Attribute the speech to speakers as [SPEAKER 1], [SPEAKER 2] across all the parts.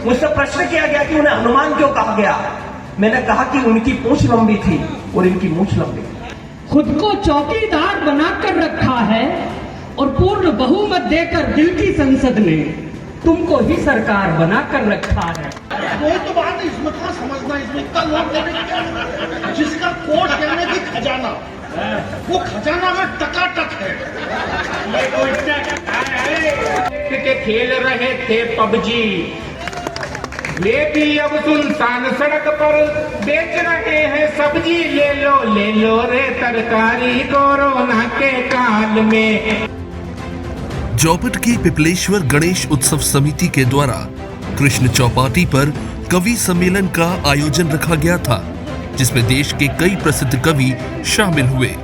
[SPEAKER 1] मुझसे प्रश्न किया गया कि उन्हें हनुमान क्यों कहा गया। मैंने कहा कि उनकी पूंछ लंबी थी और इनकी मूंछ लंबी थी।
[SPEAKER 2] खुद को चौकीदार बनाकर रखा है और पूर्ण बहुमत देकर दिल की संसद ने तुमको ही सरकार बनाकर रखा है।
[SPEAKER 3] वो तो बात है, इसमें क्या समझना, इसमें इतना लोग कहने क्या, जिसका कोट कहने की खजाना, वो खजाना में टकाटक है।
[SPEAKER 4] के खेल रहे थे पबजी, वे भी अब सुनसान सड़क पर बेच रहे हैं सब्जी। ले लो रे तरकारी कोरोना के काल में।
[SPEAKER 5] जोबट की पिपलेश्वर गणेश उत्सव समिति के द्वारा कृष्ण चौपाटी पर कवि सम्मेलन का आयोजन रखा गया था, जिसमें देश के कई प्रसिद्ध कवि शामिल हुए।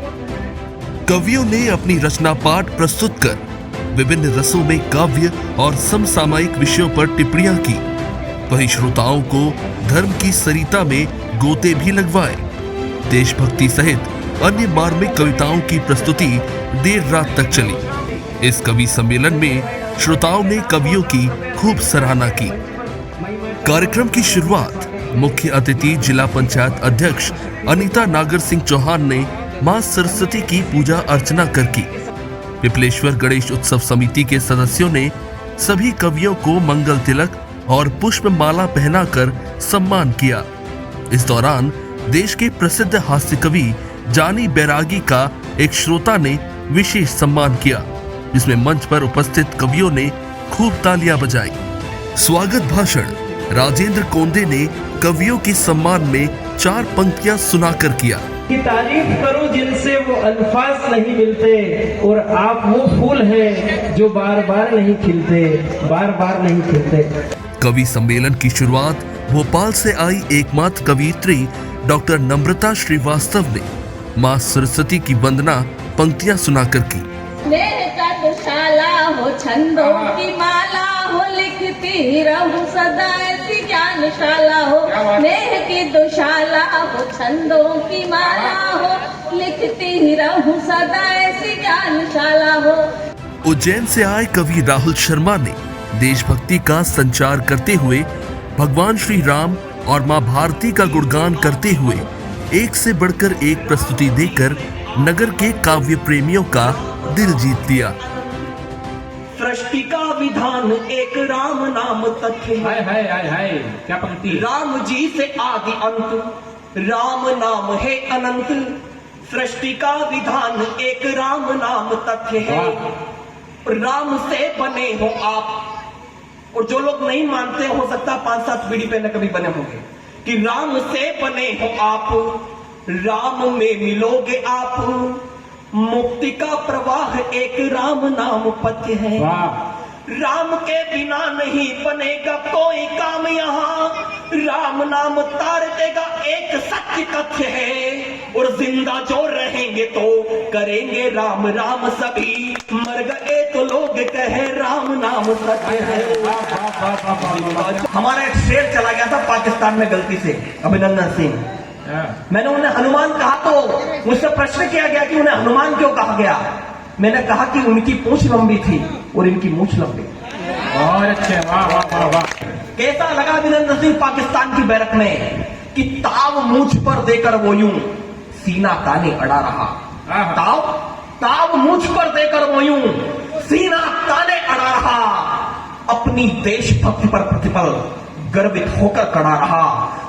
[SPEAKER 5] कवियों ने अपनी रचना पाठ प्रस्तुत कर विभिन्न रसों में काव्य और समसामयिक विषयों पर टिप्पणियां की। वहीं श्रोताओं को धर्म की सरिता में गोते भी लगवाए। देशभक्ति सहित अन्य मार्मिक कविताओं की प्रस्तुति देर रात तक चली। इस कवि सम्मेलन में श्रोताओं ने कवियों की खूब सराहना की। कार्यक्रम की शुरुआत मुख्य अतिथि जिला पंचायत अध्यक्ष अनीता नागर सिंह चौहान ने मां सरस्वती की पूजा अर्चना कर की। पिपलेश्वर गणेश उत्सव समिति के सदस्यों ने सभी कवियों को मंगल तिलक और पुष्प माला पहनाकर सम्मान किया। इस दौरान देश के प्रसिद्ध हास्य कवि जानी बैरागी का एक श्रोता ने विशेष सम्मान किया, जिसमें मंच पर उपस्थित कवियों ने खूब तालियां बजाई। स्वागत भाषण राजेंद्र कोंदे ने कवियों के सम्मान में 4 पंक्तियां सुनाकर किया।
[SPEAKER 6] की तारीफ करो जिनसे वो अल्फाज नहीं मिलते, और आप वो फूल हैं जो बार बार नहीं खिलते, बार बार नहीं खिलते।
[SPEAKER 5] कवि सम्मेलन की शुरुआत भोपाल से आई एकमात्र कवियत्री डॉक्टर नम्रता श्रीवास्तव ने मां सरस्वती की वंदना पंक्तियां सुनाकर की।
[SPEAKER 7] नेह का दुशाला हो, छंदों की माला हो, लिखती रहूं सदा ऐसी ज्ञानशाला हो। नेह की दुशाला हो, छंदों की माला हो, लिखती रहूं सदा ऐसी ज्ञानशाला हो।
[SPEAKER 5] उज्जैन से आए कवि राहुल शर्मा ने देशभक्ति का संचार करते हुए भगवान श्री राम और मां भारती का गुणगान करते हुए एक से बढ़कर एक प्रस्तुति देकर नगर के काव्य प्रेमियों का दिल जीत लिया।
[SPEAKER 1] सृष्टि का विधान एक राम नाम तथ्य है।
[SPEAKER 4] क्या पंक्ति।
[SPEAKER 1] राम जी से आदि अंत, राम नाम है अनंत। सृष्टि का विधान एक राम नाम तथ्य है। राम से बने हो आप, और जो लोग नहीं मानते हो सकता 5-7 पीढ़ी पहले कभी बने होंगे, कि राम से बने हो आप, राम में मिलोगे आप। मुक्ति का प्रवाह एक राम नाम पथ्य है। राम के बिना नहीं बनेगा कोई काम यहाँ, राम नाम तार देगा एक सत्य कथ्य है। और जिंदा जो रहेंगे तो करेंगे राम राम, सभी मर गए तो लोग कहे राम नाम सत्य है। हमारा एक शेर चला गया था पाकिस्तान में गलती से, अभिनंदन सिंह। मैंने उन्हें हनुमान कहा तो मुझसे प्रश्न किया गया कि उन्हें हनुमान क्यों कहा गया। मैंने कहा कि उनकी पूंछ लंबी थी और इनकी मूंछ लंबी।
[SPEAKER 4] और अच्छे, वाह वाह वाह वाह।
[SPEAKER 1] कैसा लगा अभिनंदन सिंह पाकिस्तान की बैरक में कि ताव मूंछ पर देकर वो यूं सीना ताने अड़ा रहा। ताव मूंछ पर देकर वो यूं सीना ताने अड़ा रहा। अपनी देशभक्ति पर प्रतिपल गर्वित होकर खड़ा रहा।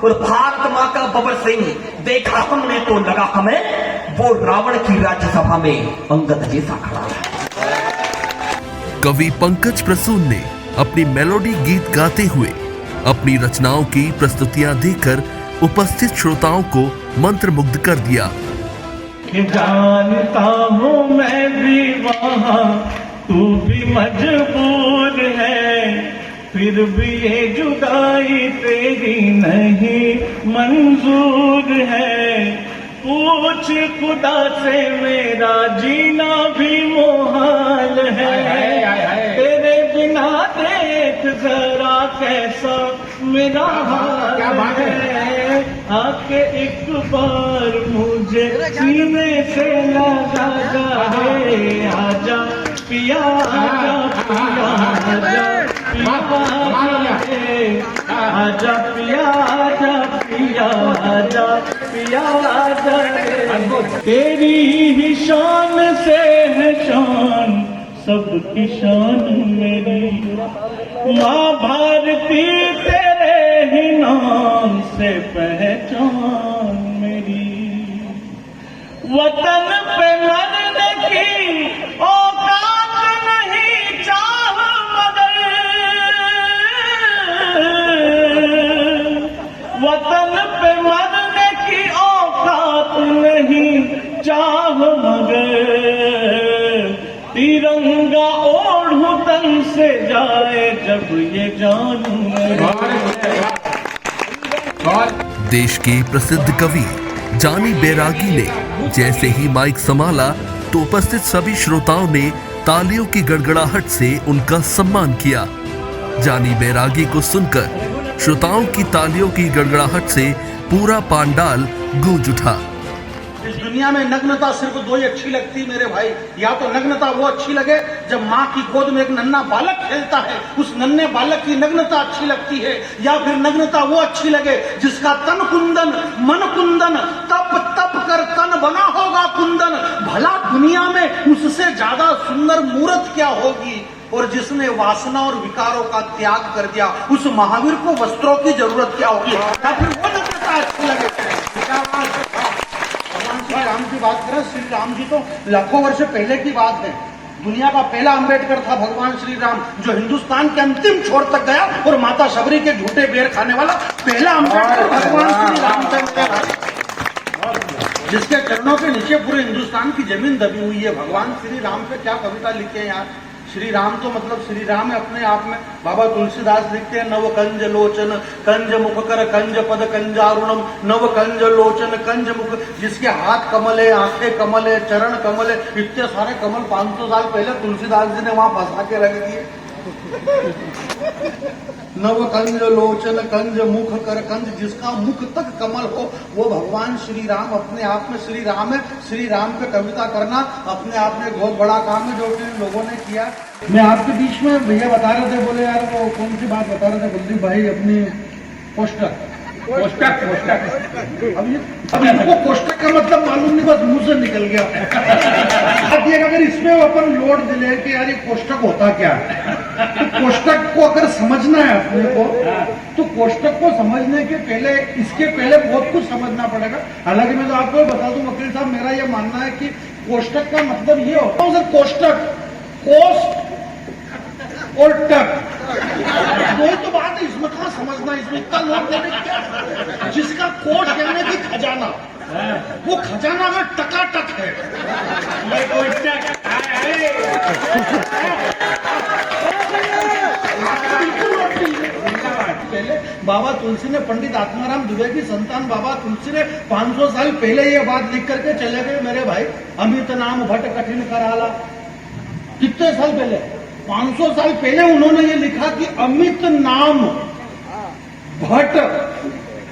[SPEAKER 1] और भारत मां का बबर सिंह देखा हमने तो लगा हमें वो रावण की राज्यसभा में अंगद जैसा खड़ा है।
[SPEAKER 5] कवि पंकज प्रसून ने अपनी मेलोडी गीत गाते हुए अपनी रचनाओं की प्रस्तुतियां देकर उपस्थित श्रोताओं को मंत्रमुग्ध कर दिया।
[SPEAKER 6] जानता हूँ मैं भी वहाँ, तू भी मजबूर है, फिर भी ये जुदाई तेरी नहीं मंजूर है। पूछ खुदा से मेरा जीना भी मुहाल है, तेरे बिना देख जरा कैसा मेरा हाल है। आके एक बार मुझे सीने से लगा है, आजा पिया आजा पिया आजा पिया। आजा पिया आजा पिया आजा पिया आजा तेरी ही शान से है शान सबकी शान मेरी माँ भारती तेरे ही नाम से पहचान मेरी वतन पे मरने की औकात नहीं चाह मगर वतन पे मरने की औकात नहीं चाह मगर तिरंगा ओढ़ू तन से जाए जब ये जानू
[SPEAKER 5] देश के प्रसिद्ध कवि जानी बैरागी ने जैसे ही माइक संभाला तो उपस्थित सभी श्रोताओं ने तालियों की गड़गड़ाहट से उनका सम्मान किया। जानी बैरागी को सुनकर श्रोताओं की तालियों की गड़गड़ाहट से पूरा पांडाल गूंज उठा।
[SPEAKER 3] इस दुनिया में नग्नता सिर्फ दो ही अच्छी लगती मेरे भाई, या तो नग्नता वो अच्छी लगे जब माँ की गोद में एक नन्हा बालक खेलता है, उस नन्हे बालक की नग्नता अच्छी लगती है, या फिर नग्नता वो अच्छी लगे जिसका तन कुंदन मन कुंदन तप तप कर तन बना होगा कुंदन। भला दुनिया में उससे ज्यादा सुंदर मूर्त क्या होगी। और जिसने वासना और विकारों का त्याग कर दिया उस महावीर को वस्त्रों की जरूरत क्या होगी, या फिर वो नग्नता अच्छी लगे। श्री राम की बात करें, श्री राम जी तो लाखों वर्ष पहले की बात है। दुनिया का पहला अंबेडकर था भगवान श्री राम, जो हिंदुस्तान के अंतिम छोर तक गया और माता शबरी के झूठे बेर खाने वाला पहला अंबेडकर भगवान श्री रामचंद्र है, जिसके चरणों के नीचे पूरे हिंदुस्तान की जमीन दबी हुई है। भगवान श्री राम पे क्या कविता लिखे हैं यार। श्री राम तो मतलब श्री राम है अपने आप में। बाबा तुलसीदास लिखते हैं, नव कंज लोचन कंज मुख कर कंज पद कंजारुणम, नव कंज लोचन कंज मुख, जिसके हाथ कमल है, आंखें कमल है, चरण कमल है। इतने सारे कमल 500 साल पहले तुलसीदास जी ने वहां फंसा के रख दिए। नव कंज लोचन कंज मुख कर कंज, जिसका मुख तक कमल हो वो भगवान श्री राम अपने आप में श्री राम है। श्री राम पे कविता करना अपने आप में बहुत बड़ा काम है जो कि लोगों ने किया।
[SPEAKER 6] मैं आपके बीच में भैया बता रहे थे, बोले यार वो कौन सी बात बता रहे थे कुलदीप भाई, अपनी कोष्टक अब इनको कोष्टक का मतलब मालूम नहीं, बस मुंह से निकल गया। अगर इसमें अपन लोड दिले कि यार ये कोष्टक होता क्या है, तो कोष्टक को अगर समझना है अपने को, तो कोष्टक को समझने के पहले इसके पहले बहुत कुछ समझना पड़ेगा। हालांकि मैं तो आपको बता दूं वकील साहब, मेरा ये मानना है कि कोष्टक का मतलब ये होता है सर, कोष्टक कोष्ट और टक, वही तो बात है। इसमें कहाँ समझना, इसमें इतना लोग देने क्या, जिसका कोट कहने की खजाना, वो खजाना में टकाटक है। पहले बाबा तुलसी ने, पंडित आत्माराम दुबे की संतान बाबा तुलसी ने 500 साल पहले ये बात लिख करके चले गए मेरे भाई। अमित नाम भट्ट कठिन कराला, कितने साल पहले, 500 साल पहले उन्होंने ये लिखा कि अमित नाम भट्ट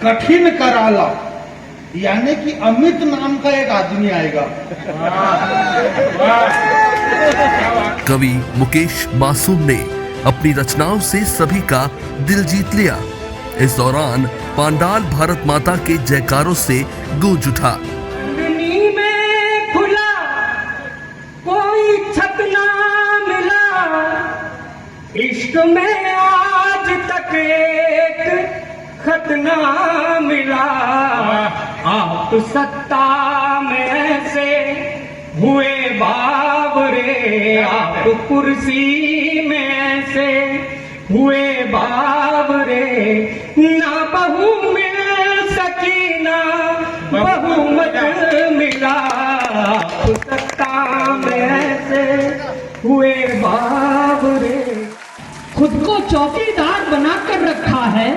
[SPEAKER 6] कठिन कराला, यानी कि अमित नाम का एक आदमी आएगा।
[SPEAKER 5] कवि मुकेश मासूम ने अपनी रचनाओं से सभी का दिल जीत लिया। इस दौरान पांडाल भारत माता के जयकारों से गूंज उठा।
[SPEAKER 2] चांदनी में खुला कोई छत ना मिला, इश्क में आज तक एक खत ना मिला। आप सत्ता में से हुए बावरे, आप कुर्सी में से हुए बावरे, ना बहू मिल सकी ना बहुमत मिला। आप सत्ता में से हुए बावरे। खुद को चौकीदार बनाकर रखा है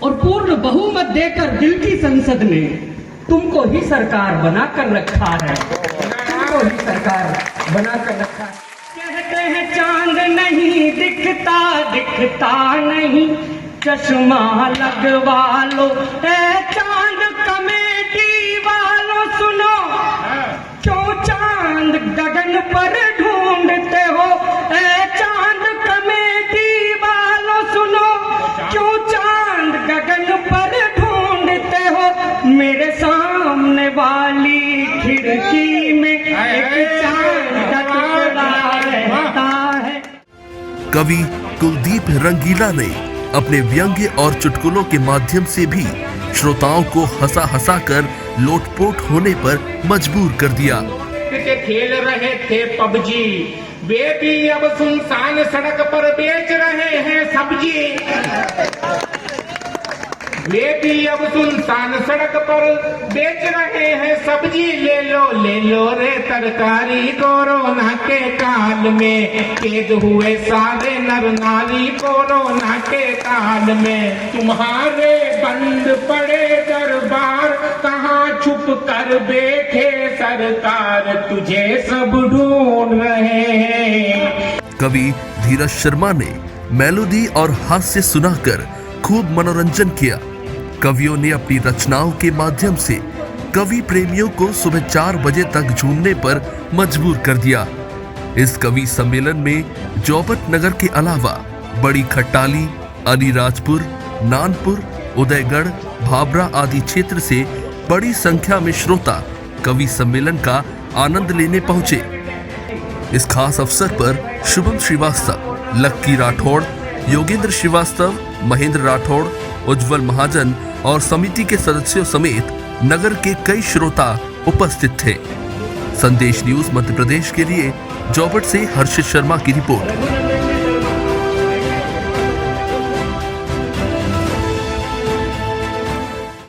[SPEAKER 2] और पूर्ण बहुमत देकर दिल की संसद ने तुमको ही सरकार बनाकर रखा है, तुमको ही सरकार बनाकर रखा है। कहते हैं चांद नहीं दिखता, दिखता नहीं, चश्मा लगवा लो ए चांद कमेटी वालों सुनो, क्यों चांद गगन पर ढूंढते हो ए चांद कमेटी वालों सुनो, क्यों चांद
[SPEAKER 5] कवि कुलदीप रंगीला ने अपने व्यंग्य और चुटकुलों के माध्यम से भी श्रोताओं को हंसा हंसा कर लोटपोट होने पर मजबूर कर दिया।
[SPEAKER 4] के खेल रहे थे पबजी, वे भी अब सुनसान सड़क पर बेच रहे हैं सब्जी। वे भी अब सुनसान सड़क पर बेच रहे हैं सब्जी। ले लो रे तरकारी, कोरोना के काल में कैद हुए सारे नर नारी कोरोना के काल में। तुम्हारे बंद पड़े दरबार, कहाँ छुप कर बैठे सरकार, तुझे सब ढूंढ रहे हैं।
[SPEAKER 5] कवि धीरज शर्मा ने मेलोडी और हास्य सुनाकर खूब मनोरंजन किया। कवियों ने अपनी रचनाओं के माध्यम से कवि प्रेमियों को सुबह 4 बजे तक झूमने पर मजबूर कर दिया। इस कवि सम्मेलन में जोबट नगर के अलावा बड़ी खट्टाली, अलीराजपुर, नानपुर, उदयगढ़, भाबरा आदि क्षेत्र से बड़ी संख्या में श्रोता कवि सम्मेलन का आनंद लेने पहुंचे। इस खास अवसर पर शुभम श्रीवास्तव, लक्की राठौड़, योगेंद्र श्रीवास्तव, महेंद्र राठौड़, उज्जवल महाजन और समिति के सदस्यों समेत नगर के कई श्रोता उपस्थित थे। संदेश न्यूज मध्य प्रदेश के लिए जोबट से हर्षित शर्मा की रिपोर्ट।